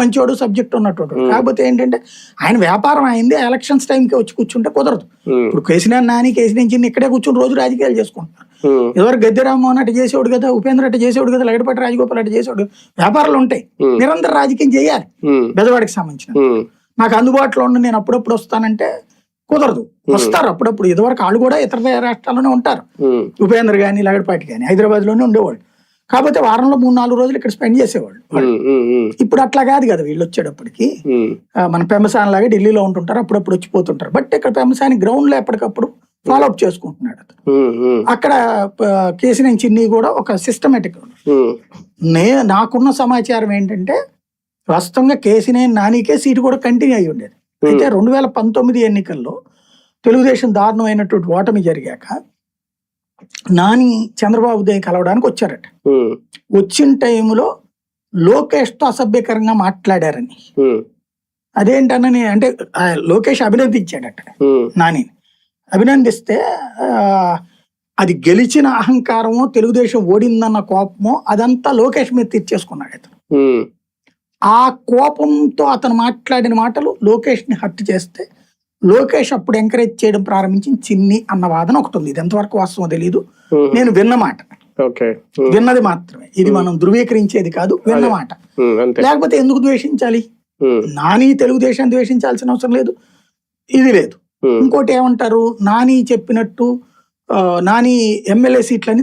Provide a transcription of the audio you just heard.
మంచోడు సబ్జెక్ట్ ఉన్నట్టు. కాకపోతే ఏంటంటే ఆయన వ్యాపారం అయింది, ఎలక్షన్స్ టైంకి వచ్చి కూర్చుంటే కుదరదు. ఇప్పుడు కేసీఆర్ నాని, కేసీఆర్ చిన్ని ఇక్కడే కూర్చుని రోజు రాజకీయాలు చేసుకుంటున్నారు. ఎవరు గద్దె రామ్మోహన్ అట్ట చేసేవాడు కదా, ఉపేంద్ర అట్ట చేసేవాడు కదా, లగడపాటి రాజగోపాల్ అట్ట చేసేవాడు. వ్యాపారాలు ఉంటాయి, నిరంతర రాజకీయం చేయాలి. బెజవాడికి సంబంధించిన నాకు అందుబాటులో ఉండి నేను అప్పుడప్పుడు వస్తానంటే కుదరదు. వస్తారు అప్పుడప్పుడు. ఇదివరకు వాళ్ళు కూడా ఇతర రాష్ట్రాల్లోనే ఉంటారు. ఉపేంద్ర గానీ లగడపాటి గానీ హైదరాబాద్ లోనే ఉండేవాళ్ళు. కాకపోతే వారంలో 3-4 రోజులు ఇక్కడ స్పెండ్ చేసేవాళ్ళు. ఇప్పుడు అట్లా కాదు కదా, వీళ్ళు వచ్చేటప్పటికి మన పెంబసాని లాగా ఢిల్లీలో ఉంటుంటారు, అప్పుడప్పుడు వచ్చిపోతుంటారు. బట్ ఇక్కడ పెంబసాని గ్రౌండ్ లో ఎప్పటికప్పుడు ఫాలోఅప్ చేసుకుంటున్నాడు అతను. అక్కడ కేసీఆర్ చిన్ని కూడా ఒక సిస్టమేటిక్. నాకున్న సమాచారం ఏంటంటే వాస్తవంగా కేసీఆర్ నానికే సీటు కూడా కంటిన్యూ అయ్యి ఉండేది. అయితే 2019 ఎన్నికల్లో తెలుగుదేశం దారుణమైనటువంటి ఓటమి జరిగాక నాని చంద్రబాబు దేవి కలవడానికి వచ్చారట. వచ్చిన టైంలో లోకేష్ తో అసభ్యకరంగా మాట్లాడారని, అదేంటని అంటే లోకేష్ అభినందించాడట నాని. అభినందిస్తే అది గెలిచిన అహంకారమో తెలుగుదేశం ఓడిందన్న కోపమో అదంతా లోకేష్ మీద తీర్చేసుకున్నాడు అతను. ఆ కోపంతో అతను మాట్లాడిన మాటలు లోకేష్ ని హర్ట్ చేస్తే లోకేష్ అప్పుడు ఎంకరేజ్ చేయడం ప్రారంభించి చిన్ని అన్న వాదన ఒకటి ఉంది. ఇది ఎంతవరకు వాస్తవం తెలియదు, నేను విన్న మాట, విన్నది మాత్రమే. ఇది మనం ధృవీకరించేది కాదు, విన్న మాట. లేకపోతే ఎందుకు ద్వేషించాలి? నాని తెలుగుదేశం ద్వేషించాల్సిన అవసరం లేదు, ఇది లేదు. ఇంకోటి ఏమంటారు, నాని చెప్పినట్టు నాని ఎమ్మెల్యే సీట్లని